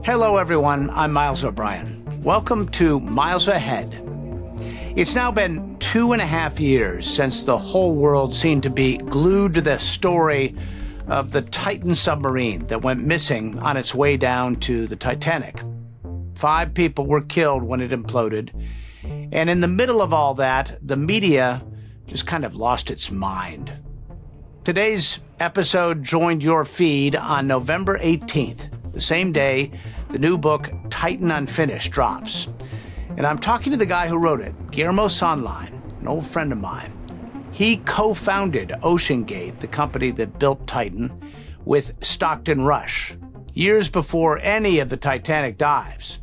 Hello, everyone. I'm Miles O'Brien. Welcome to Miles Ahead. It's now been 2.5 years since the whole world seemed to be glued to the story of the Titan submarine that went missing on its way down to the Titanic. 5 people were killed when it imploded. And in the middle of all that, the media just kind of lost its mind. Today's episode joined your feed on November 18th, the same day the new book Titan Unfinished drops. And I'm talking to the guy who wrote it, Guillermo Sohnlein, an old friend of mine. He co-founded OceanGate, the company that built Titan, with Stockton Rush, years before any of the Titanic dives.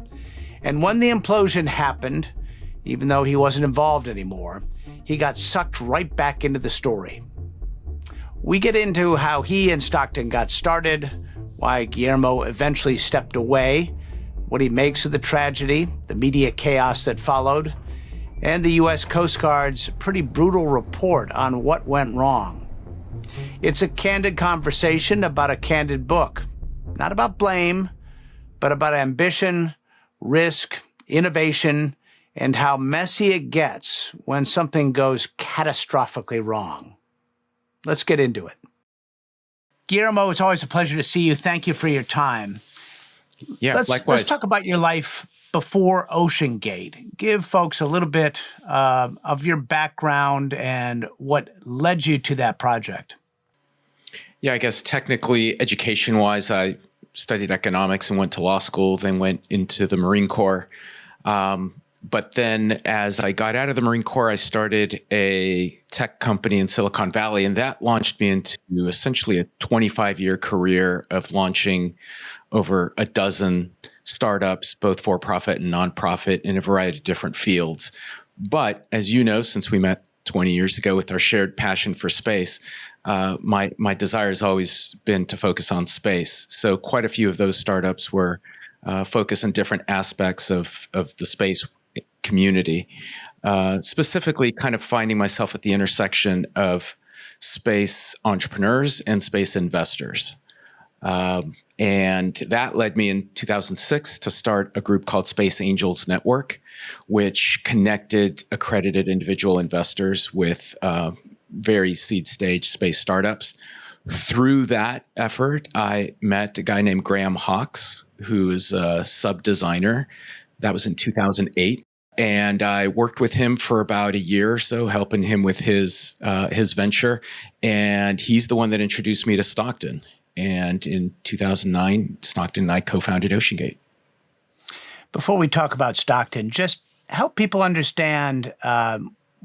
And when the implosion happened, even though he wasn't involved anymore, he got sucked right back into the story. We get into how he and Stockton got started, why Guillermo eventually stepped away, what he makes of the tragedy, the media chaos that followed, and the U.S. Coast Guard's pretty brutal report on what went wrong. It's a candid conversation about a candid book, not about blame, but about ambition, risk, innovation, and how messy it gets when something goes catastrophically wrong. Let's get into it. Guillermo, it's always a pleasure to see you. Thank you for your time. Yeah, likewise. Let's talk about your life before OceanGate. Give folks a little bit of your background and what led you to that project. Yeah, I guess technically, education-wise, I studied economics and went to law school, then went into the Marine Corps. But then as I got out of the Marine Corps, I started a tech company in Silicon Valley, and that launched me into essentially a 25-year career of launching over a dozen startups, both for-profit and nonprofit, in a variety of different fields. But as you know, since we met 20 years ago with our shared passion for space, my desire has always been to focus on space. So quite a few of those startups were focused on different aspects of the space community, specifically kind of finding myself at the intersection of space entrepreneurs and space investors. And that led me in 2006 to start a group called Space Angels Network, which connected accredited individual investors with very seed stage space startups. Through that effort, I met a guy named Graham Hawkes, who is a sub designer. That was in 2008. And I worked with him for about a year or so, helping him with his venture. And he's the one that introduced me to Stockton. And in 2009, Stockton and I co-founded OceanGate. Before we talk about Stockton, just help people understand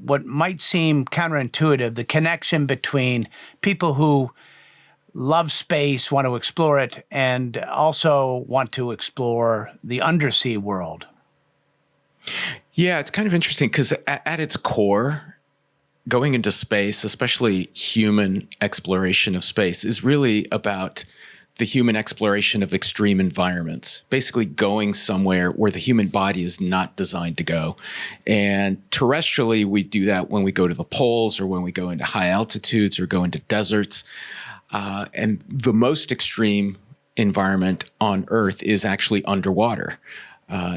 what might seem counterintuitive, the connection between people who love space, want to explore it, and also want to explore the undersea world. Yeah, it's kind of interesting because at its core, going into space, especially human exploration of space, is really about the human exploration of extreme environments, basically going somewhere where the human body is not designed to go. And terrestrially, we do that when we go to the poles or when we go into high altitudes or go into deserts. And the most extreme environment on Earth is actually underwater.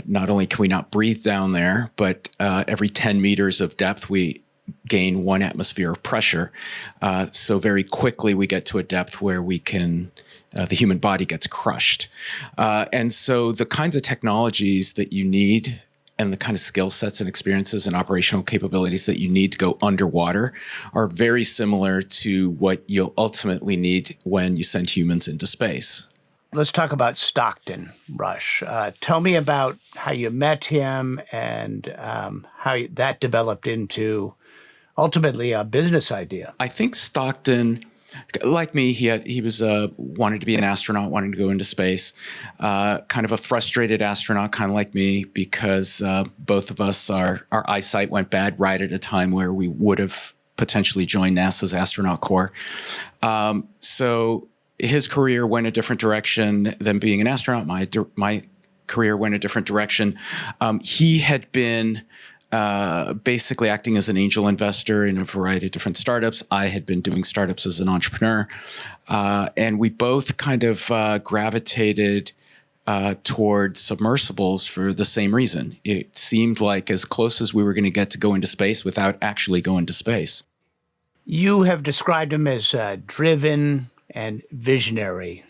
Not only can we not breathe down there, but every 10 meters of depth, we gain 1 atmosphere of pressure. So very quickly, we get to a depth where we can, the human body gets crushed. And so the kinds of technologies that you need and the kind of skill sets and experiences and operational capabilities that you need to go underwater are very similar to what you'll ultimately need when you send humans into space. Let's talk about Stockton Rush. Tell me about how you met him and how that developed into ultimately a business idea. I think Stockton, like me, he was wanted to be an astronaut, wanting to go into space. Kind of a frustrated astronaut, kind of like me, because both of us, our eyesight went bad right at a time where we would have potentially joined NASA's astronaut corps. So his career went a different direction than being an astronaut. My career went a different direction. He had been basically acting as an angel investor in a variety of different startups. I had been doing startups as an entrepreneur. And we both kind of gravitated toward submersibles for the same reason. It seemed like as close as we were going to get to go into space without actually going to space. You have described him as driven and visionary.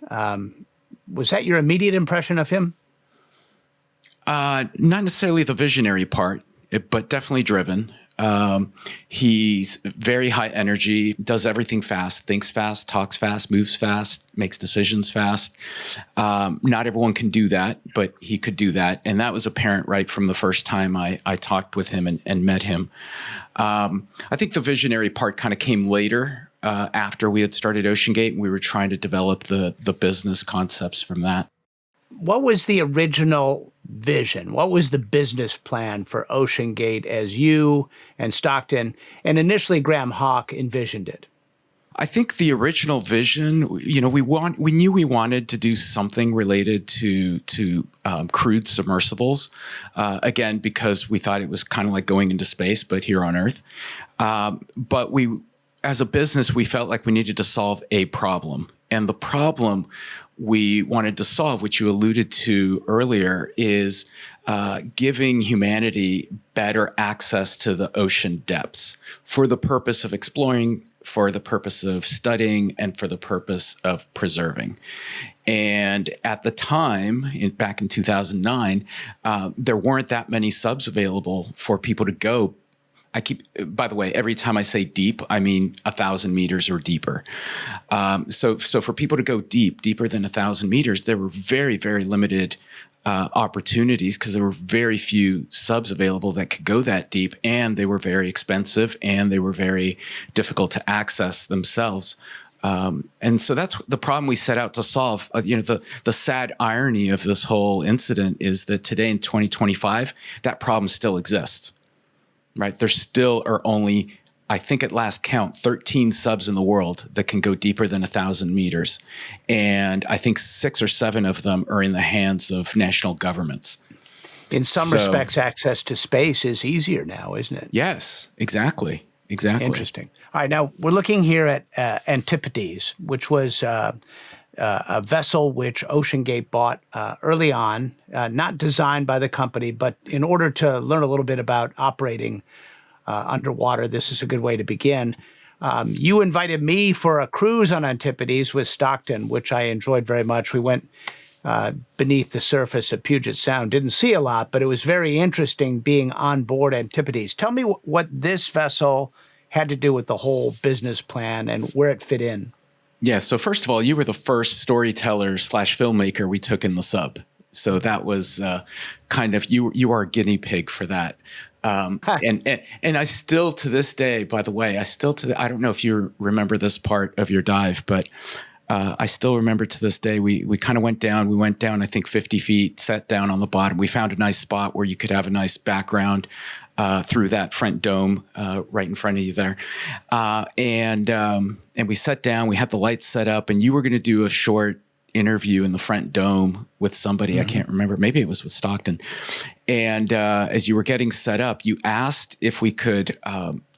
Was that your immediate impression of him? Not necessarily the visionary part, but definitely driven. He's very high energy, does everything fast, thinks fast, talks fast, moves fast, makes decisions fast. Not everyone can do that, but he could do that. And that was apparent right from the first time I talked with him and met him. I think the visionary part kind of came later, after we had started OceanGate, and we were trying to develop the business concepts from that. What was the original vision? What was the business plan for OceanGate as you and Stockton and initially Graham Hawk envisioned it? I think the original vision, we knew we wanted to do something related to crewed submersibles, again, because we thought it was kind of like going into space, but here on Earth. But as a business, we felt like we needed to solve a problem. And the problem we wanted to solve, which you alluded to earlier, is giving humanity better access to the ocean depths for the purpose of exploring, for the purpose of studying, and for the purpose of preserving. And at the time, back in 2009, there weren't that many subs available for people to go. By the way, every time I say deep, I mean 1,000 meters or deeper. So for people to go deeper than 1,000 meters, there were very, very limited opportunities because there were very few subs available that could go that deep, and they were very expensive and they were very difficult to access themselves. And so that's the problem we set out to solve. The sad irony of this whole incident is that today in 2025, that problem still exists. Right. There still are only, I think at last count, 13 subs in the world that can go deeper than 1,000 meters. And I think 6 or 7 of them are in the hands of national governments. In some respects, access to space is easier now, isn't it? Yes, exactly. Interesting. All right. Now we're looking here at Antipodes, which was a vessel which OceanGate bought early on, not designed by the company, but in order to learn a little bit about operating underwater, this is a good way to begin. You invited me for a cruise on Antipodes with Stockton, which I enjoyed very much. We went beneath the surface of Puget Sound. Didn't see a lot, but it was very interesting being on board Antipodes. Tell me what this vessel had to do with the whole business plan and where it fit in. Yeah. So first of all, you were the first storyteller / filmmaker we took in the sub. So that was kind of, you are a guinea pig for that. And I still to this day, by the way, I don't know if you remember this part of your dive, but I still remember to this day, we kind of went down, I think 50 feet, sat down on the bottom. We found a nice spot where you could have a nice background through that front dome right in front of you there. And we sat down, we had the lights set up, and you were going to do a short interview in the front dome with somebody. I can't remember. Maybe it was with Stockton. And as you were getting set up, you asked if we could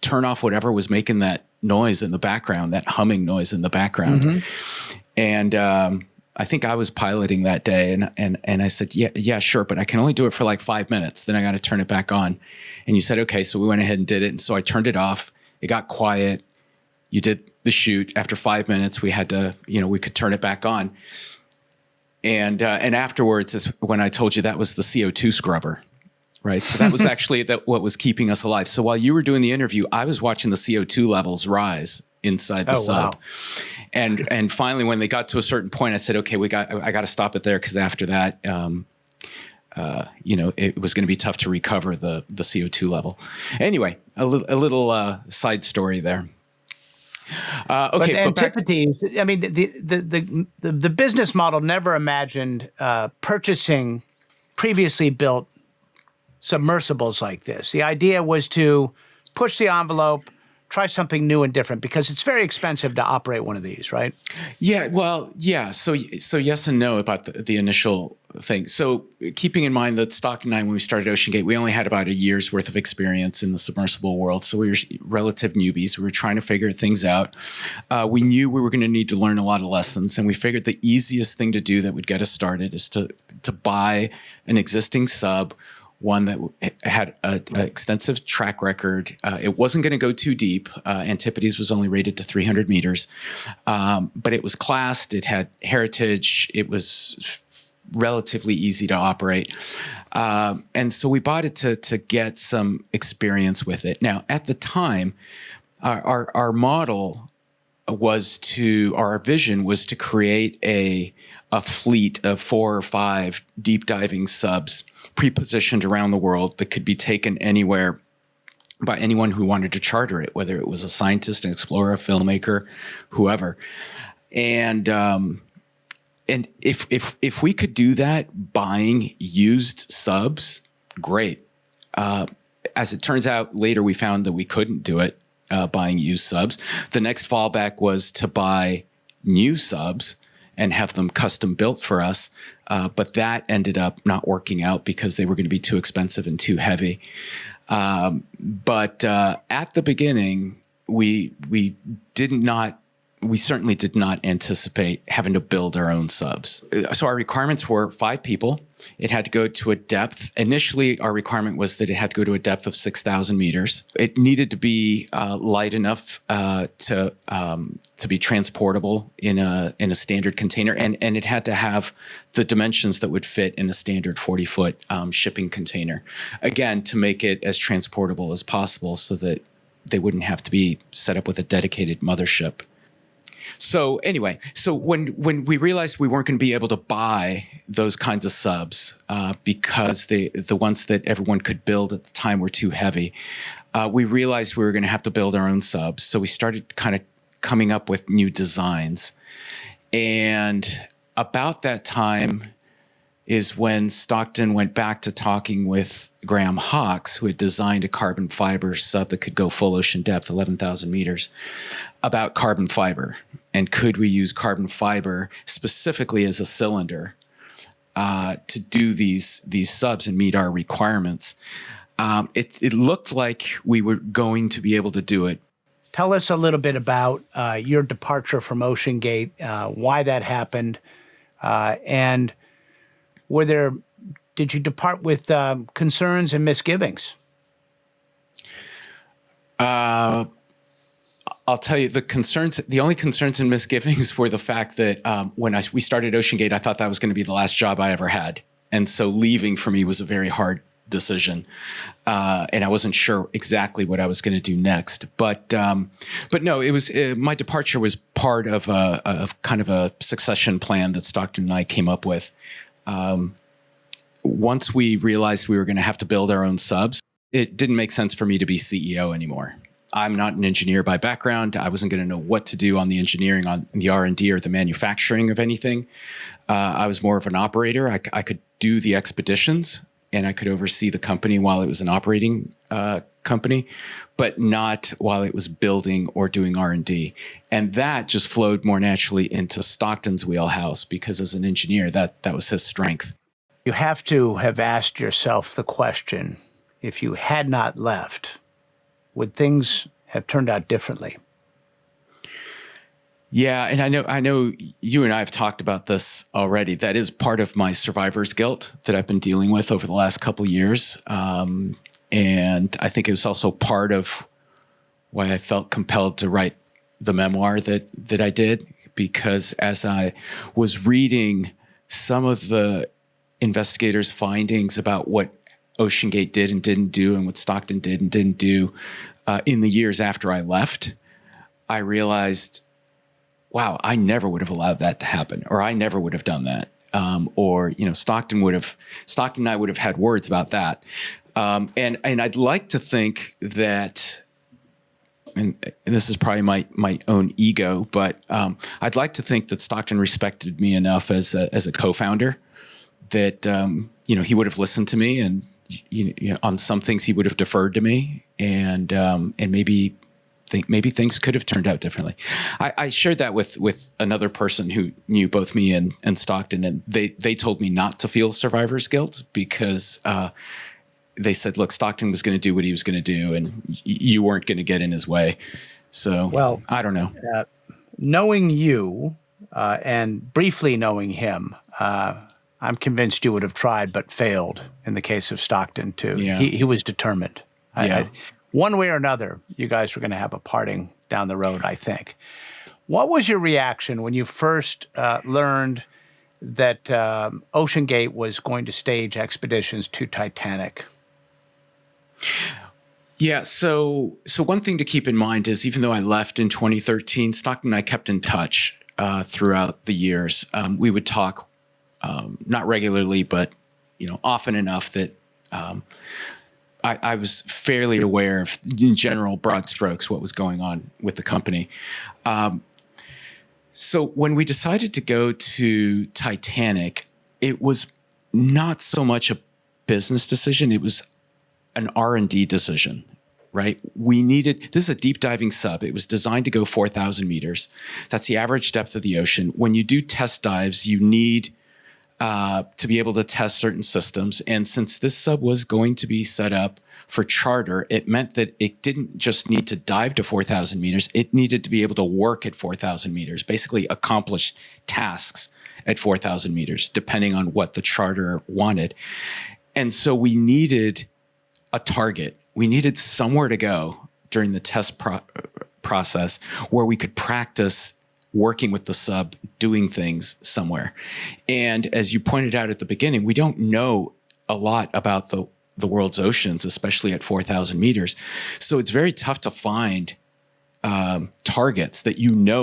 turn off whatever was making that noise in the background, that humming noise in the background. And I think I was piloting that day, and I said, yeah, sure, but I can only do it for like 5 minutes. Then I got to turn it back on. And you said, okay. So we went ahead and did it. And so I turned it off. It got quiet. You did the shoot. After 5 minutes, we had to, we could turn it back on. And afterwards is when I told you that was the CO2 scrubber, right? So that was actually what was keeping us alive. So while you were doing the interview, I was watching the CO2 levels rise inside the sub. Wow. And finally, when they got to a certain point, I said, okay, I got to stop it there, because after that, it was going to be tough to recover the CO2 level. Anyway, a little side story there. Okay, but Antipodes, I mean, the business model never imagined purchasing previously built submersibles like this. The idea was to push the envelope, try something new and different? Because it's very expensive to operate one of these, right? Yeah, well, yeah. So yes and no about the initial thing. So keeping in mind that Stockton and I, when we started OceanGate, we only had about a year's worth of experience in the submersible world. So we were relative newbies. We were trying to figure things out. We knew we were going to need to learn a lot of lessons, and we figured the easiest thing to do that would get us started is to buy an existing sub, one that had an extensive track record. It wasn't going to go too deep. Antipodes was only rated to 300 meters, but it was classed. It had heritage. It was relatively easy to operate. And so we bought it to get some experience with it. Now, at the time, our model our vision was to create a fleet of 4 or 5 deep diving subs pre-positioned around the world that could be taken anywhere by anyone who wanted to charter it, whether it was a scientist, an explorer, a filmmaker, whoever. And if we could do that buying used subs, great. As it turns out, later we found that we couldn't do it buying used subs. The next fallback was to buy new subs and have them custom built for us. But that ended up not working out because they were going to be too expensive and too heavy. But at the beginning, we certainly did not anticipate having to build our own subs. So our requirements were 5 people. It had to go to a depth. Initially, our requirement was that it had to go to a depth of 6,000 meters. It needed to be light enough to be transportable in a standard container, and it had to have the dimensions that would fit in a standard 40-foot shipping container. Again, to make it as transportable as possible so that they wouldn't have to be set up with a dedicated mothership. So anyway, when we realized we weren't going to be able to buy those kinds of subs because the ones that everyone could build at the time were too heavy, we realized we were going to have to build our own subs. So we started kind of coming up with new designs. And about that time is when Stockton went back to talking with Graham Hawkes, who had designed a carbon fiber sub that could go full ocean depth, 11,000 meters, about carbon fiber. And could we use carbon fiber specifically as a cylinder to do these subs and meet our requirements? It looked like we were going to be able to do it. Tell us a little bit about your departure from OceanGate, why that happened, and did you depart with concerns and misgivings? I'll tell you the only concerns and misgivings were the fact that when we started OceanGate, I thought that was going to be the last job I ever had. And so leaving for me was a very hard decision. And I wasn't sure exactly what I was going to do next. But no, it was my departure was part of kind of a succession plan that Stockton and I came up with. Once we realized we were going to have to build our own subs, it didn't make sense for me to be CEO anymore. I'm not an engineer by background. I wasn't going to know what to do on the engineering, on the R&D or the manufacturing of anything. I was more of an operator. I could do the expeditions and I could oversee the company while it was an operating company, but not while it was building or doing R&D. And that just flowed more naturally into Stockton's wheelhouse because as an engineer, that was his strength. You have to have asked yourself the question, if you had not left, would things have turned out differently? Yeah, and I know you and I have talked about this already. That is part of my survivor's guilt that I've been dealing with over the last couple of years. And I think it was also part of why I felt compelled to write the memoir that I did, because as I was reading some of the investigators' findings about what OceanGate did and didn't do and what Stockton did and didn't do in the years after I left, I realized, wow, I never would have allowed that to happen, or I never would have done that. Stockton and I would have had words about that. And I'd like to think that, and this is probably my own ego, but I'd like to think that Stockton respected me enough as a co-founder that he would have listened to me, and on some things he would have deferred to me, and maybe think maybe things could have turned out differently. I shared that with another person who knew both me and Stockton, and they told me not to feel survivor's guilt because they said, look, Stockton was going to do what he was going to do, and you weren't going to get in his way. So, well, I don't know. Knowing you and briefly knowing him, I'm convinced you would have tried but failed in the case of Stockton, too. Yeah. He was determined. Yeah. One way or another, you guys were going to have a parting down the road, I think. What was your reaction when you first learned that OceanGate was going to stage expeditions to Titanic? Yeah, so one thing to keep in mind is even though I left in 2013, Stockton and I kept in touch throughout the years. We would talk not regularly, but often enough that I was fairly aware of, in general, broad strokes, what was going on with the company. So when we decided to go to Titanic, it was not so much a business decision. It was an R&D decision, right? this is a deep diving sub. It was designed to go 4,000 meters. That's the average depth of the ocean. When you do test dives, you need to be able to test certain systems. And since this sub was going to be set up for charter, it meant that it didn't just need to dive to 4,000 meters. It needed to be able to work at 4,000 meters, basically accomplish tasks at 4,000 meters, depending on what the charter wanted. And so we needed a target. We needed somewhere to go during the test process where we could practice working with the sub, doing things somewhere. And as you pointed out at the beginning, we don't know a lot about the world's oceans, especially at 4,000 meters. So it's very tough to find targets that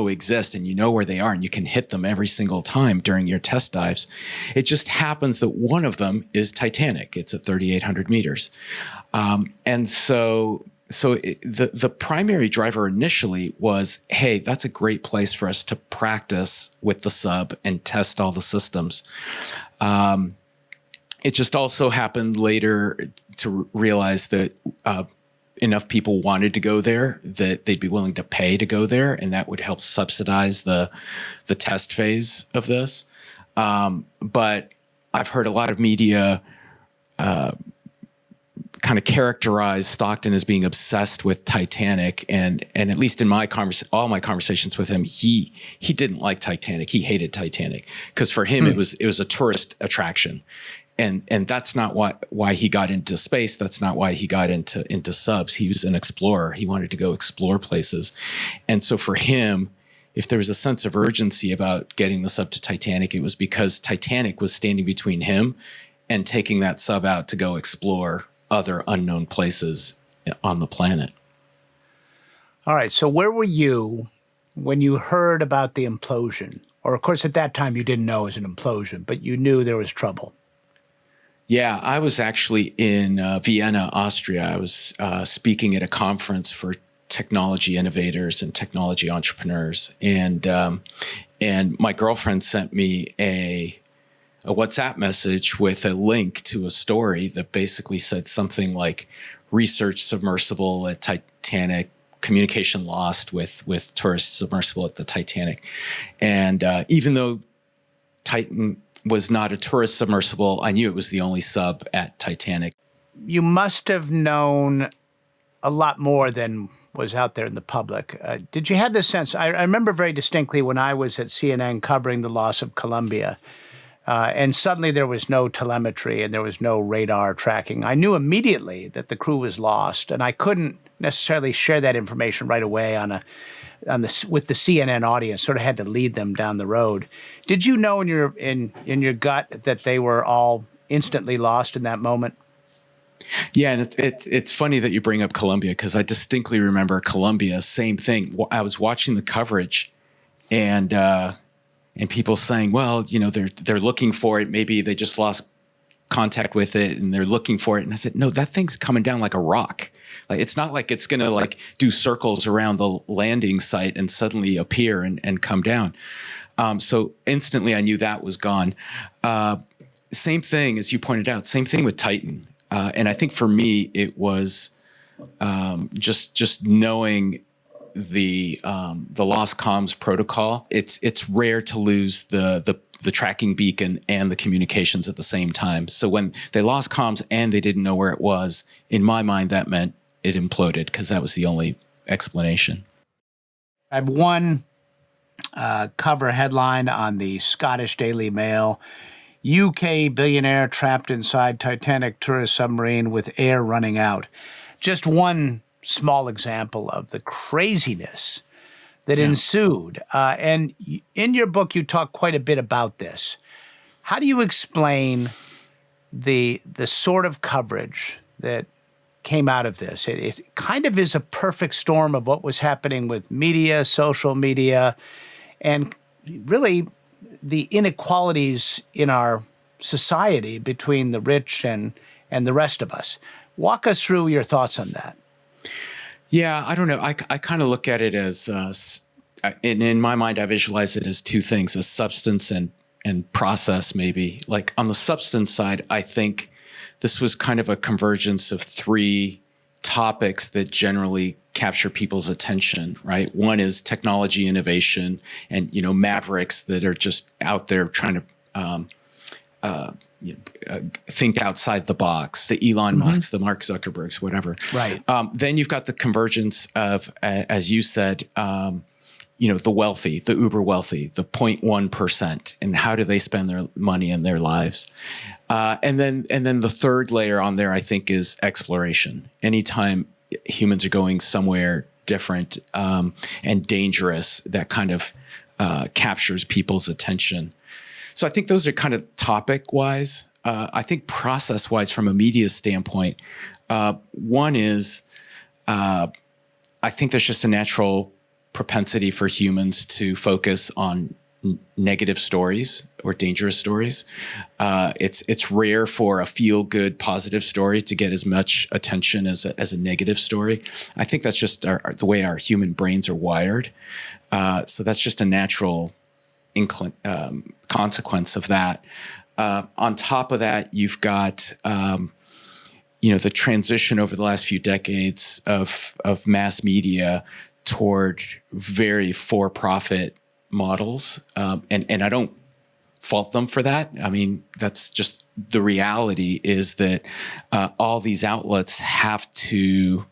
exist and where they are and you can hit them every single time during your test dives. It just happens that one of them is Titanic. It's at 3,800 meters. And so the primary driver initially was, hey, that's a great place for us to practice with the sub and test all the systems. It just also happened later to realize that enough people wanted to go there that they'd be willing to pay to go there, and that would help subsidize the test phase of this. But I've heard a lot of media kind of characterize Stockton as being obsessed with Titanic, and at least in all my conversations with him, he didn't like Titanic. He hated Titanic because for him it was a tourist attraction. And that's not why he got into space. That's not why he got into subs. He was an explorer. He wanted to go explore places. And so for him, if there was a sense of urgency about getting the sub to Titanic, it was because Titanic was standing between him and taking that sub out to go explore other unknown places on the planet. All right. So where were you when you heard about the implosion? Or, of course, at that time you didn't know it was an implosion, but you knew there was trouble. Yeah, I was actually in Vienna, Austria. I was speaking at a conference for technology innovators and technology entrepreneurs, and my girlfriend sent me a WhatsApp message with a link to a story that basically said something like research submersible at Titanic, communication lost with tourist submersible at the Titanic. And even though Titan was not a tourist submersible, I knew it was the only sub at Titanic. You must have known a lot more than was out there in the public. Did you have this sense? I remember very distinctly when I was at CNN covering the loss of Columbia, and suddenly there was no telemetry and there was no radar tracking. I knew immediately that the crew was lost, and I couldn't necessarily share that information right away with the CNN audience. Sort of had to lead them down the road. Did you know in your gut that they were all instantly lost in that moment? Yeah, and it's funny that you bring up Columbia because I distinctly remember Columbia. Same thing. I was watching the coverage, and people saying, "Well, they're looking for it. Maybe they just lost contact with it, and they're looking for it." And I said, "No, that thing's coming down like a rock. Like it's not like it's gonna do circles around the landing site and suddenly appear and come down." So instantly, I knew that was gone. Same thing as you pointed out. Same thing with Titan. And I think for me, it was just knowing the lost comms protocol, it's rare to lose the tracking beacon and the communications at the same time. So when they lost comms and they didn't know where it was, in my mind, that meant it imploded, because that was the only explanation. I have one cover headline on the Scottish Daily Mail: UK billionaire trapped inside Titanic tourist submarine with air running out. Just one small example of the craziness that ensued. And in your book, you talk quite a bit about this. How do you explain the sort of coverage that came out of this? It kind of is a perfect storm of what was happening with media, social media, and really the inequalities in our society between the rich and the rest of us. Walk us through your thoughts on that. Yeah, I don't know. I kind of look at it as, in my mind, I visualize it as two things: a substance and process, maybe. Like on the substance side, I think this was kind of a convergence of three topics that generally capture people's attention, right? One is technology innovation and, mavericks that are just out there trying to think outside the box, the Elon Musks, the Mark Zuckerbergs, whatever. Right. Then you've got the convergence of, as you said, the wealthy, the uber wealthy, the 0.1%, and how do they spend their money in their lives? And then the third layer on there, I think, is exploration. Anytime humans are going somewhere different and dangerous, that kind of captures people's attention. So I think those are kind of topic-wise. I think process-wise, from a media standpoint, one is I think there's just a natural propensity for humans to focus on negative stories or dangerous stories. It's rare for a feel-good, positive story to get as much attention as a negative story. I think that's just the way our human brains are wired. So that's just a natural consequence of that. On top of that, you've got the transition over the last few decades of mass media toward very for-profit models, and I don't fault them for that. I mean, that's just the reality, is that all these outlets have to,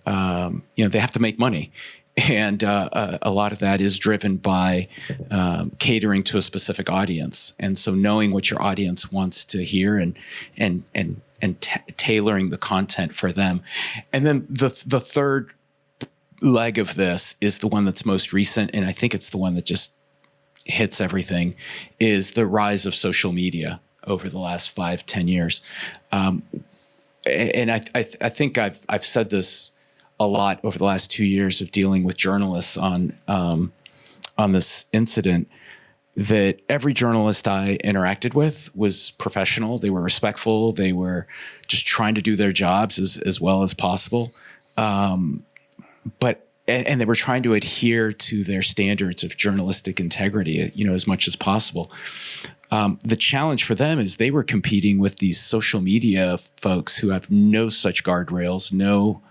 they have to make money. And a lot of that is driven by catering to a specific audience, and so knowing what your audience wants to hear and tailoring the content for them. And then the third leg of this is the one that's most recent, and I think it's the one that just hits everything, is the rise of social media over the last 5-10 years. And I think I've said this a lot over the last 2 years of dealing with journalists on this incident, that every journalist I interacted with was professional. They were respectful. They were just trying to do their jobs as well as possible. But they were trying to adhere to their standards of journalistic integrity, as much as possible. The challenge for them is they were competing with these social media folks who have no such guardrails, no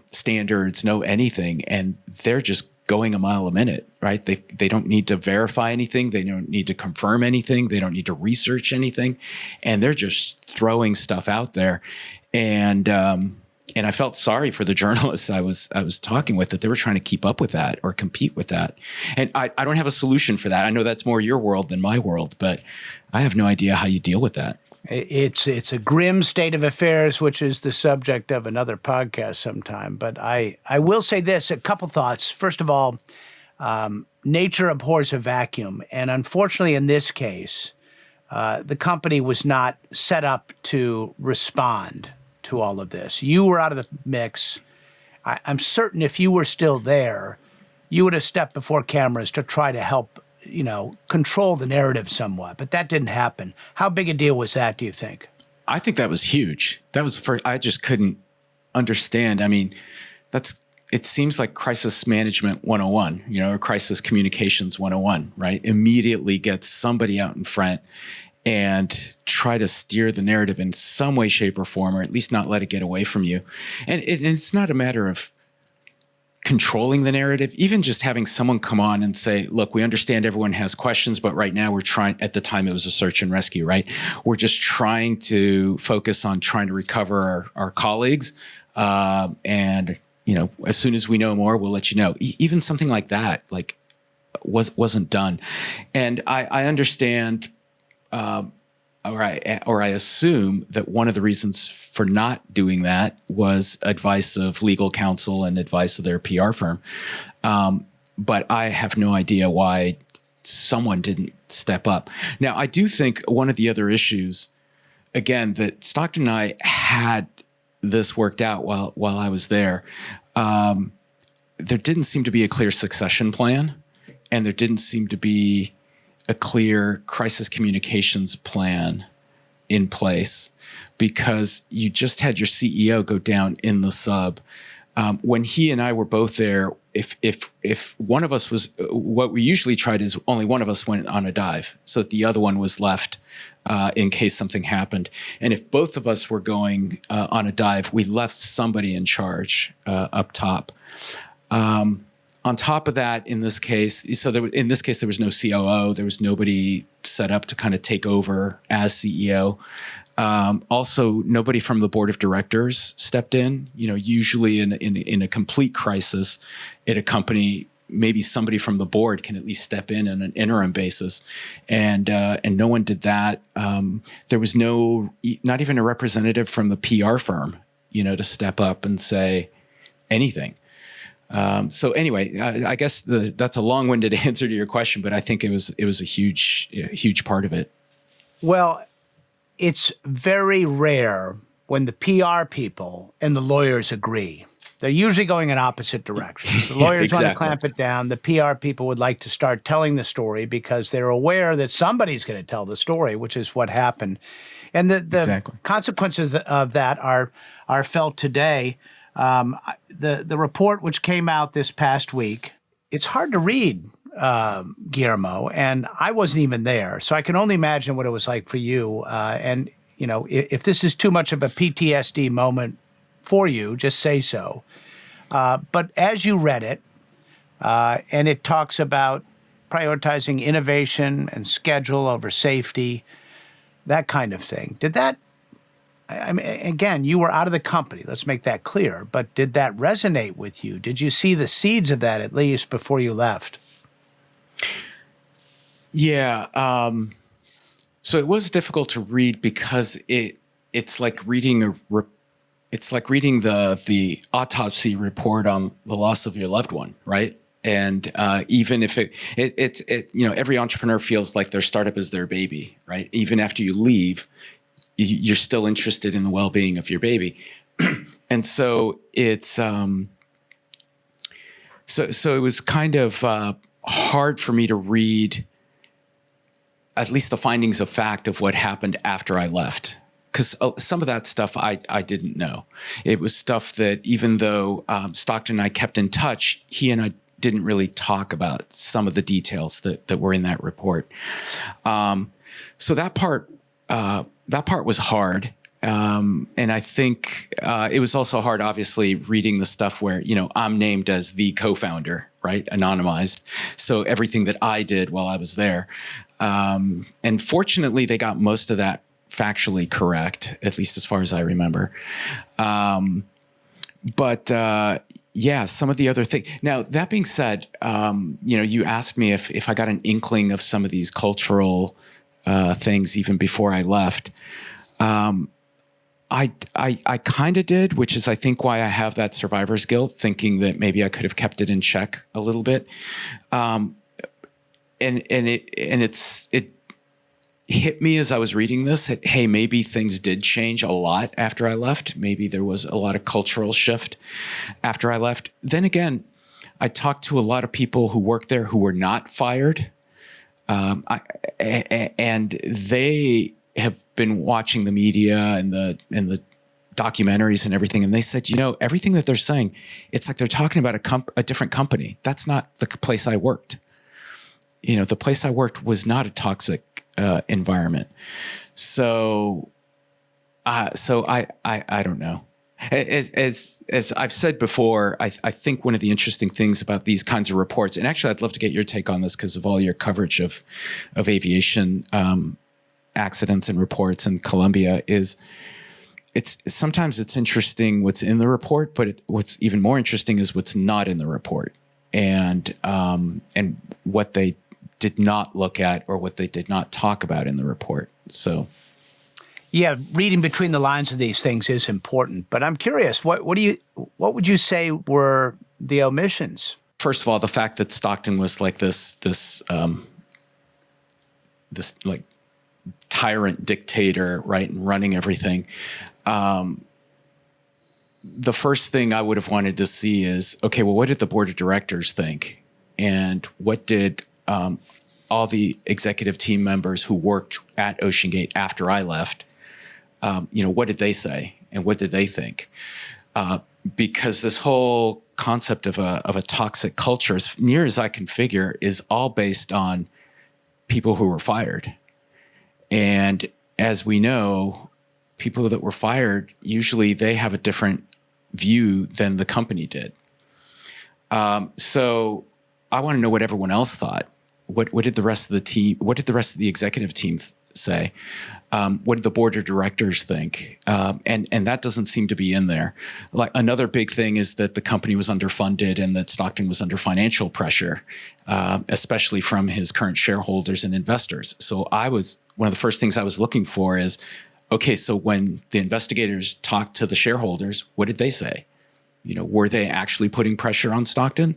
standards, no anything, and they're just going a mile a minute, right? They don't need to verify anything. They don't need to confirm anything. They don't need to research anything, and they're just throwing stuff out there. And I felt sorry for the journalists I was talking with, that they were trying to keep up with that or compete with that. And I don't have a solution for that. I know that's more your world than my world, but I have no idea how you deal with that. It's a grim state of affairs, which is the subject of another podcast sometime. But I will say this, a couple thoughts. First of all, nature abhors a vacuum. And unfortunately, in this case, the company was not set up to respond to all of this. You were out of the mix. I'm certain if you were still there, you would have stepped before cameras to try to help, control the narrative somewhat. But that didn't happen. How big a deal was that, do you think? I think that was huge. That was the first. I just couldn't understand. I mean, it seems like crisis management 101, or crisis communications 101, right? Immediately get somebody out in front and try to steer the narrative in some way, shape, or form, or at least not let it get away from you. And it's not a matter of controlling the narrative, even just having someone come on and say, look, we understand everyone has questions, but right now we're trying, at the time it was a search and rescue, right? We're just trying to focus on trying to recover our colleagues. And, as soon as we know more, we'll let you know. Even something like that, wasn't done. And I understand, or I assume that one of the reasons for not doing that was advice of legal counsel and advice of their PR firm. But I have no idea why someone didn't step up. Now, I do think one of the other issues, again, that Stockton and I had this worked out while I was there. There didn't seem to be a clear succession plan, and there didn't seem to be a clear crisis communications plan in place, because you just had your CEO go down in the sub. When he and I were both there, if one of us was, what we usually tried is only one of us went on a dive so that the other one was left in case something happened. And if both of us were going on a dive, we left somebody in charge up top. On top of that, in this case, there was no COO. There was nobody set up to kind of take over as CEO. Also, nobody from the board of directors stepped in. Usually in a complete crisis at a company, maybe somebody from the board can at least step in on an interim basis, and no one did that. There was not even a representative from the PR firm, to step up and say anything. So anyway, I guess that's a long-winded answer to your question, but I think it was a huge part of it. Well, it's very rare when the PR people and the lawyers agree. They're usually going in opposite directions. The lawyers want to clamp it down. The PR people would like to start telling the story because they're aware that somebody's going to tell the story, which is what happened. And the consequences of that are felt today. The report which came out this past week, it's hard to read, Guillermo, and I wasn't even there. So I can only imagine what it was like for you. And, if this is too much of a PTSD moment for you, just say so. But as you read it, and it talks about prioritizing innovation and schedule over safety, that kind of thing. I mean, again, you were out of the company. Let's make that clear. But did that resonate with you? Did you see the seeds of that at least before you left? Yeah. So it was difficult to read because it's like reading the autopsy report on the loss of your loved one, right? And even if every entrepreneur feels like their startup is their baby, right? Even after you leave, you're still interested in the well-being of your baby. And so it's, so it was kind of hard for me to read at least the findings of fact of what happened after I left. Because some of that stuff I didn't know. It was stuff that even though Stockton and I kept in touch, he and I didn't really talk about some of the details that were in that report. So that part was hard. And I think it was also hard, obviously, reading the stuff where, I'm named as the co-founder, right? Anonymized. So everything that I did while I was there. And fortunately, they got most of that factually correct, at least as far as I remember. But some of the other things. Now, that being said, you asked me if I got an inkling of some of these cultural things even before I left. I kind of did, which is I think why I have that survivor's guilt, thinking that maybe I could have kept it in check a little bit. It hit me as I was reading this that, hey, maybe things did change a lot after I left. Maybe there was a lot of cultural shift after I left. Then again, I talked to a lot of people who worked there who were not fired. And they have been watching the media and the documentaries and everything. And they said, everything that they're saying, it's like they're talking about a different company. That's not the place I worked. The place I worked was not a toxic environment. So I don't know. As I've said before, I think one of the interesting things about these kinds of reports, and actually I'd love to get your take on this because of all your coverage of aviation accidents and reports in Colombia, is sometimes it's interesting what's in the report, but what's even more interesting is what's not in the report, and what they did not look at or what they did not talk about in the report. So. Yeah, reading between the lines of these things is important. But I'm curious, what would you say were the omissions? First of all, the fact that Stockton was like this like tyrant dictator, right, and running everything. The first thing I would have wanted to see is, okay, well, what did the board of directors think, and what did all the executive team members who worked at OceanGate after I left? What did they say and what did they think? Because this whole concept of a toxic culture, as near as I can figure, is all based on people who were fired. And as we know, people that were fired, usually they have a different view than the company did. So I want to know what everyone else thought. What did the rest of the team, what did the rest of the executive team say? What did the board of directors think? And that doesn't seem to be in there. Like, another big thing is that the company was underfunded and that Stockton was under financial pressure, especially from his current shareholders and investors. So one of the first things I was looking for is, okay, so when the investigators talked to the shareholders, what did they say? Were they actually putting pressure on Stockton,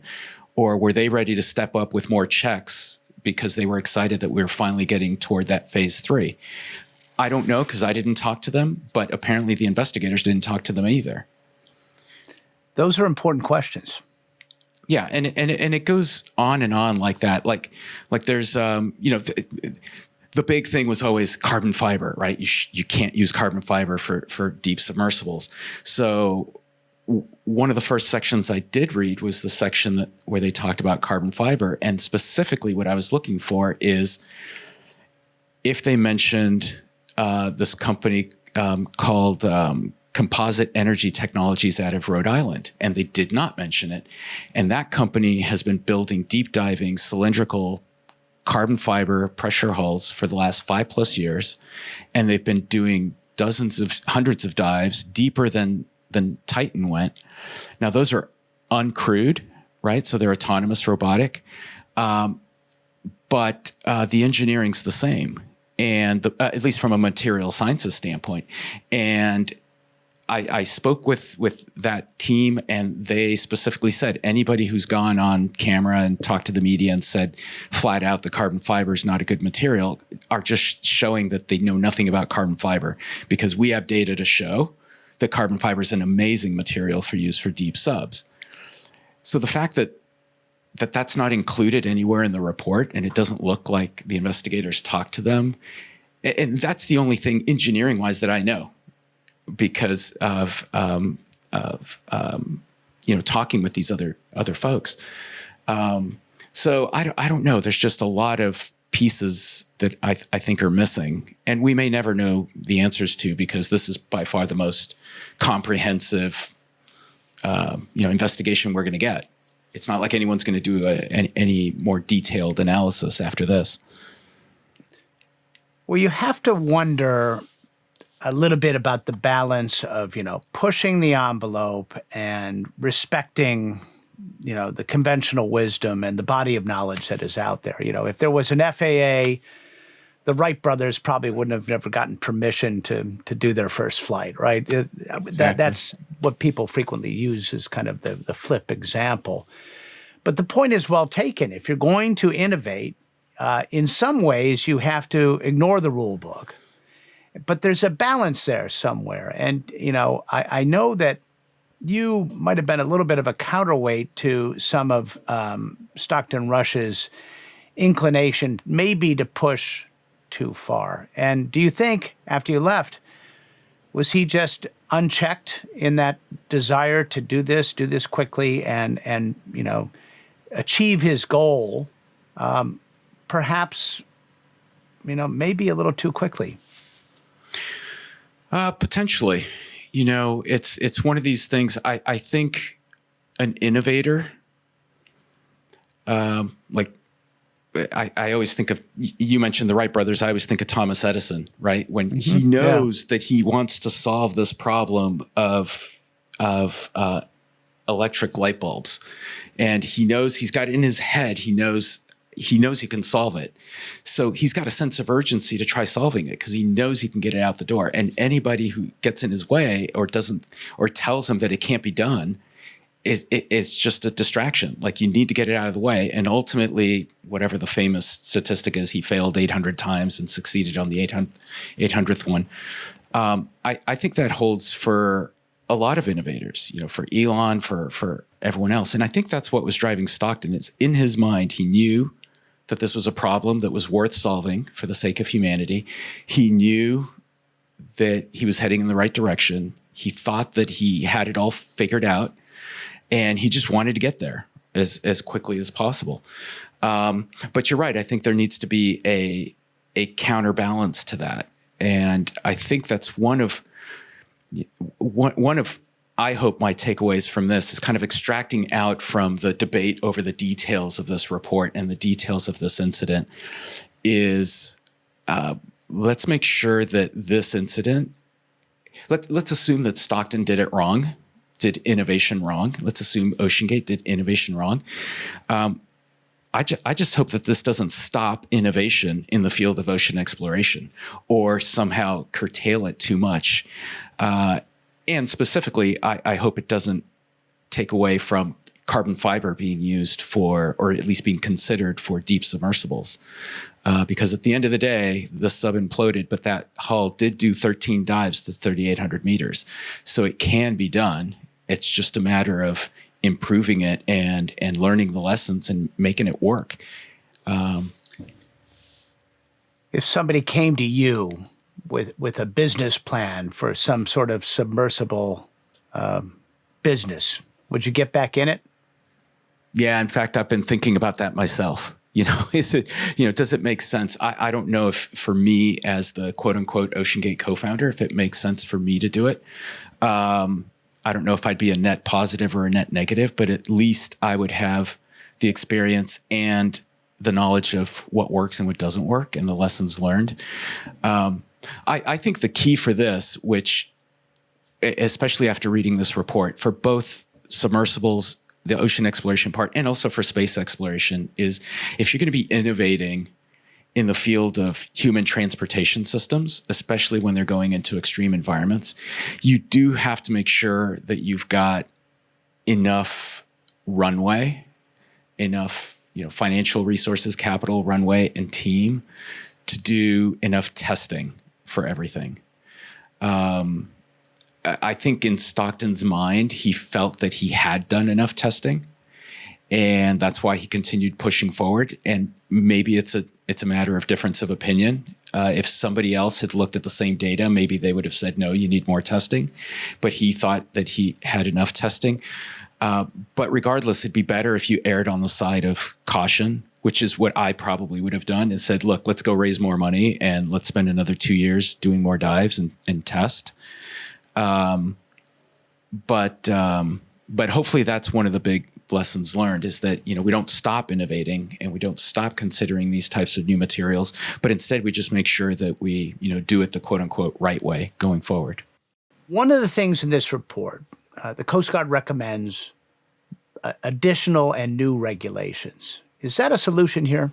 or were they ready to step up with more checks because they were excited that we were finally getting toward that phase 3? I don't know, because I didn't talk to them, but apparently the investigators didn't talk to them either. Those are important questions. Yeah, and it goes on and on like that. Like there's the big thing was always carbon fiber, right? You can't use carbon fiber for deep submersibles. So one of the first sections I did read was the section where they talked about carbon fiber, and specifically what I was looking for is if they mentioned this company called Composite Energy Technologies out of Rhode Island, and they did not mention it. And that company has been building deep diving cylindrical carbon fiber pressure hulls for the last 5+ years, and they've been doing hundreds of dives deeper than Titan went. Now, those are uncrewed, right? So they're autonomous, robotic, but the engineering's the same, and at least from a material sciences standpoint. And I spoke with that team, and they specifically said anybody who's gone on camera and talked to the media and said flat out the carbon fiber is not a good material are just showing that they know nothing about carbon fiber, because we have data to show that carbon fiber is an amazing material for use for deep subs. So the fact that that's not included anywhere in the report, and it doesn't look like the investigators talked to them, and that's the only thing engineering-wise that I know, because of talking with these other folks. So I don't know. There's just a lot of pieces that I think are missing, and we may never know the answers to, because this is by far the most comprehensive investigation we're going to get. It's not like anyone's going to do any more detailed analysis after this. Well, you have to wonder a little bit about the balance of, pushing the envelope and respecting, the conventional wisdom and the body of knowledge that is out there. If there was an FAA, the Wright brothers probably wouldn't have never gotten permission to do their first flight, right? Exactly. That's what people frequently use as kind of the flip example. But the point is well taken. If you're going to innovate, in some ways you have to ignore the rule book. But there's a balance there somewhere. And, I know that you might have been a little bit of a counterweight to some of Stockton Rush's inclination maybe to push too far. And do you think, after you left, was he just unchecked in that desire to do this quickly and achieve his goal, perhaps maybe a little too quickly? Potentially. It's one of these things. I think an innovator, like I always think of, you mentioned the Wright brothers. I always think of Thomas Edison, right? When he knows that he wants to solve this problem of electric light bulbs, and he knows he's got it in his head. He knows he can solve it. So he's got a sense of urgency to try solving it because he knows he can get it out the door. And anybody who gets in his way or tells him that it can't be done, it's just a distraction. Like, you need to get it out of the way. And ultimately, whatever the famous statistic is, he failed 800 times and succeeded on the 800th one. I think that holds for a lot of innovators, for Elon, for everyone else. And I think that's what was driving Stockton. It's in his mind. He knew that this was a problem that was worth solving for the sake of humanity. He knew that he was heading in the right direction. He thought that he had it all figured out, and he just wanted to get there as quickly as possible. But you're right. I think there needs to be a counterbalance to that. And I think that's one of I hope my takeaways from this is kind of extracting out from the debate over the details of this report and the details of this incident is let's make sure that this incident, let's assume that Stockton did it wrong, did innovation wrong. Let's assume OceanGate did innovation wrong. I just hope that this doesn't stop innovation in the field of ocean exploration or somehow curtail it too much. And specifically, I hope it doesn't take away from carbon fiber being used for, or at least being considered for, deep submersibles. Because at the end of the day, the sub imploded, but that hull did do 13 dives to 3,800 meters. So it can be done. It's just a matter of improving it and learning the lessons and making it work. If somebody came to you with a business plan for some sort of submersible business, would you get back in it? Yeah, in fact, I've been thinking about that myself. Does it make sense? I don't know if for me as the quote unquote OceanGate co-founder, if it makes sense for me to do it. I don't know if I'd be a net positive or a net negative, but at least I would have the experience and the knowledge of what works and what doesn't work and the lessons learned. I think the key for this, which, especially after reading this report, for both submersibles, the ocean exploration part, and also for space exploration, is if you're going to be innovating in the field of human transportation systems, especially when they're going into extreme environments, you do have to make sure that you've got enough runway, enough financial resources, capital, runway, and team to do enough testing for everything. I think in Stockton's mind, he felt that he had done enough testing, and that's why he continued pushing forward. And maybe it's a matter of difference of opinion. If somebody else had looked at the same data, maybe they would have said, no, you need more testing. But he thought that he had enough testing. But regardless, it'd be better if you erred on the side of caution, which is what I probably would have done, is said, look, let's go raise more money and let's spend another 2 years doing more dives and test. But hopefully that's one of the big lessons learned, is that, we don't stop innovating and we don't stop considering these types of new materials, but instead we just make sure that we, do it the quote unquote right way going forward. One of the things in this report, the Coast Guard recommends additional and new regulations. Is that a solution here?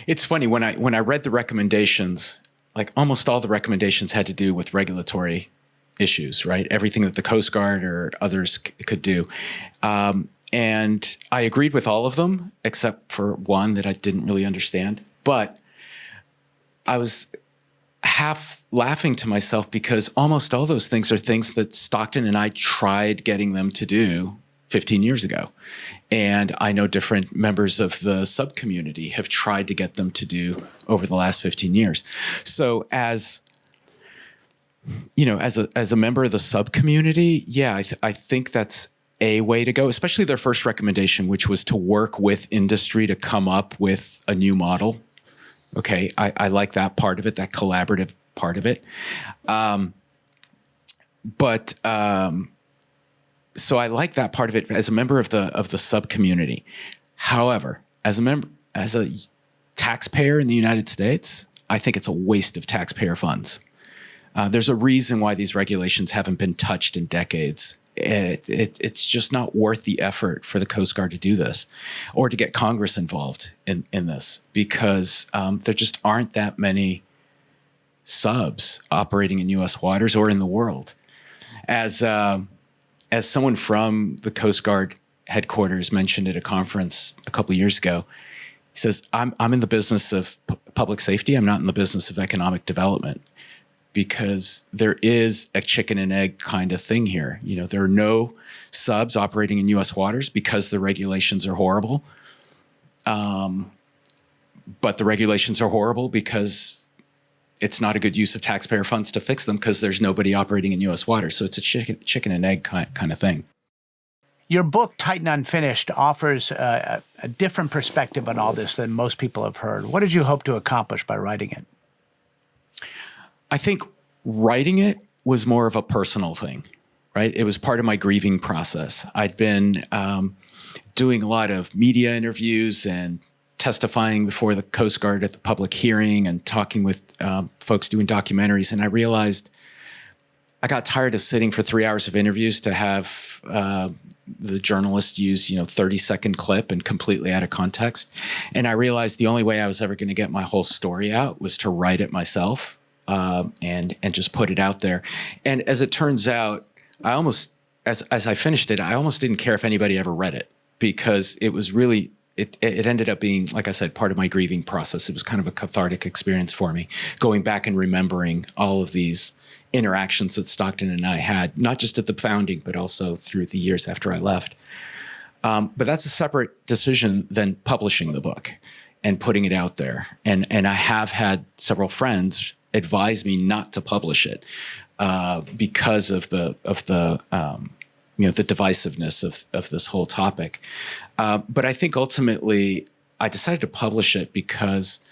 It's funny, when I read the recommendations, like almost all the recommendations had to do with regulatory issues, right? Everything that the Coast Guard or others could do. And I agreed with all of them, except for one that I didn't really understand. But I was half laughing to myself because almost all those things are things that Stockton and I tried getting them to do 15 years ago. And I know different members of the sub community have tried to get them to do over the last 15 years. So as a member of the sub community, yeah, I think that's a way to go, especially their first recommendation, which was to work with industry to come up with a new model Okay, I like that part of it, that collaborative part of it. So I like that part of it as a member of the sub community. However, as a taxpayer in the United States, I think it's a waste of taxpayer funds. There's a reason why these regulations haven't been touched in decades. It's just not worth the effort for the Coast Guard to do this, or to get Congress involved in this, because there just aren't that many subs operating in U.S. waters or in the world. As someone from the Coast Guard headquarters mentioned at a conference a couple of years ago, he says, I'm in the business of public safety. I'm not in the business of economic development, because there is a chicken and egg kind of thing here. You know, there are no subs operating in U.S. waters because the regulations are horrible. But the regulations are horrible because it's not a good use of taxpayer funds to fix them, because there's nobody operating in U.S. waters. So it's a chicken and egg kind of thing. Your book, Titan Unfinished, offers a different perspective on all this than most people have heard. What did you hope to accomplish by writing it? I think writing it was more of a personal thing, right? It was part of my grieving process. I'd been doing a lot of media interviews and testifying before the Coast Guard at the public hearing and talking with folks doing documentaries. And I realized I got tired of sitting for 3 hours of interviews to have the journalist use, 30-second clip and completely out of context. And I realized the only way I was ever going to get my whole story out was to write it myself. And just put it out there. And as it turns out, I almost, as I finished it, I almost didn't care if anybody ever read it, because it was really, it ended up being, like I said, part of my grieving process. It was kind of a cathartic experience for me, going back and remembering all of these interactions that Stockton and I had, not just at the founding, but also through the years after I left. But that's a separate decision than publishing the book and putting it out there. And I have had several friends advise me not to publish it because of the divisiveness of this whole topic. But I think ultimately I decided to publish it because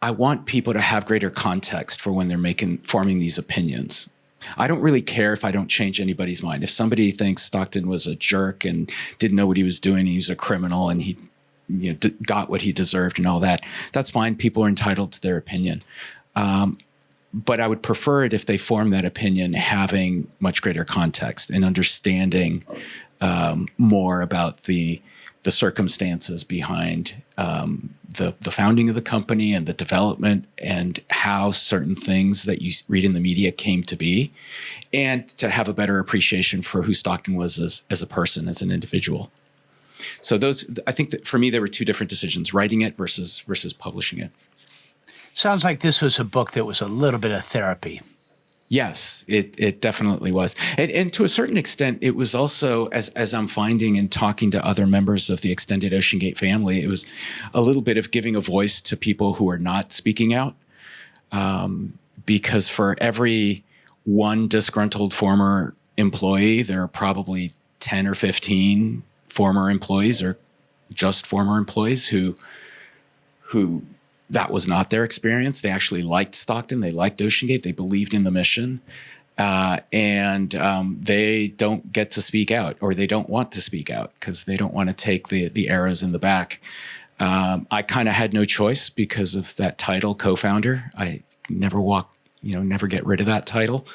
I want people to have greater context for when they're forming these opinions. I don't really care if I don't change anybody's mind. If somebody thinks Stockton was a jerk and didn't know what he was doing, he was a criminal, and he got what he deserved and all that, that's fine. People are entitled to their opinion. But I would prefer it if they form that opinion having much greater context and understanding more about the circumstances behind the founding of the company and the development and how certain things that you read in the media came to be, and to have a better appreciation for who Stockton was as a person, as an individual. So I think that for me, there were two different decisions: writing it versus publishing it. Sounds like this was a book that was a little bit of therapy. Yes, it definitely was. And to a certain extent, it was also, as I'm finding and talking to other members of the extended OceanGate family, it was a little bit of giving a voice to people who are not speaking out. Because for every one disgruntled former employee, there are probably 10 or 15 former employees, or just former employees, who that was not their experience. They actually liked Stockton. They liked OceanGate. They believed in the mission. And they don't get to speak out, or they don't want to speak out because they don't want to take the arrows in the back. I kind of had no choice because of that title, co-founder. I never get rid of that title.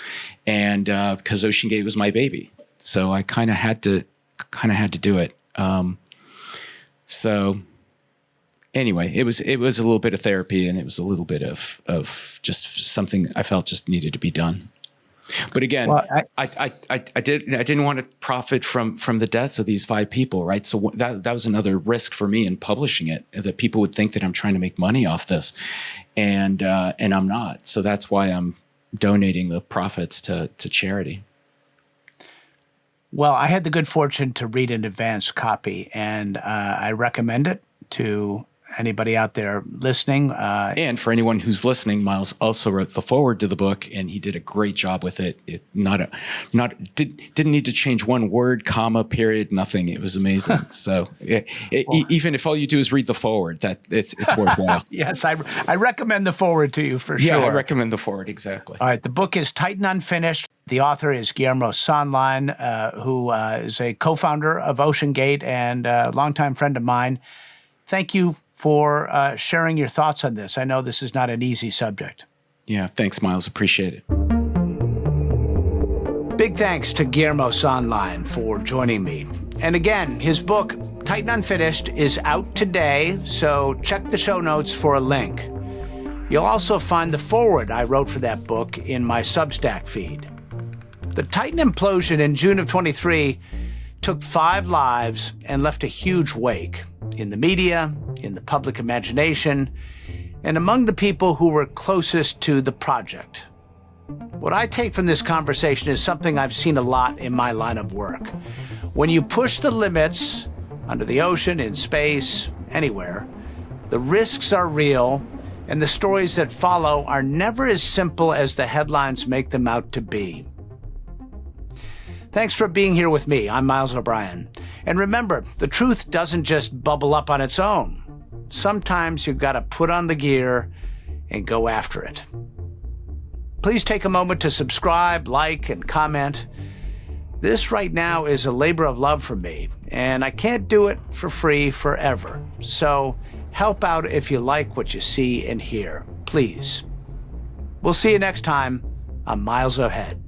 And because OceanGate was my baby. So I kind of had to do it. So anyway, it was a little bit of therapy, and it was a little bit of just something I felt just needed to be done. But again, well, I didn't want to profit from the deaths of these 5 people, right? So that was another risk for me in publishing it, that people would think that I'm trying to make money off this, and I'm not. So that's why I'm donating the profits to charity. Well, I had the good fortune to read an advanced copy, and I recommend it to anybody out there listening. And for anyone who's listening, Miles also wrote the foreword to the book, and he did a great job with it. Didn't need to change one word, comma, period, nothing. It was amazing. So even if all you do is read the foreword, that it's worthwhile. Yes, I recommend the foreword to you for sure. Yeah, I recommend the foreword, exactly. All right, the book is Titan Unfinished. The author is Guillermo Sohnlein, who is a co-founder of OceanGate and a longtime friend of mine. Thank you for sharing your thoughts on this. I know this is not an easy subject. Yeah, thanks, Miles. Appreciate it. Big thanks to Guillermo Sohnlein for joining me. And again, his book, Titan Unfinished, is out today, so check the show notes for a link. You'll also find the foreword I wrote for that book in my Substack feed. The Titan implosion in June of 23 took 5 lives and left a huge wake in the media, in the public imagination, and among the people who were closest to the project. What I take from this conversation is something I've seen a lot in my line of work. When you push the limits under the ocean, in space, anywhere, the risks are real, and the stories that follow are never as simple as the headlines make them out to be. Thanks for being here with me. I'm Miles O'Brien. And remember, the truth doesn't just bubble up on its own. Sometimes you've got to put on the gear and go after it. Please take a moment to subscribe, like, and comment. This right now is a labor of love for me, and I can't do it for free forever. So help out if you like what you see and hear, please. We'll see you next time on Miles Ahead.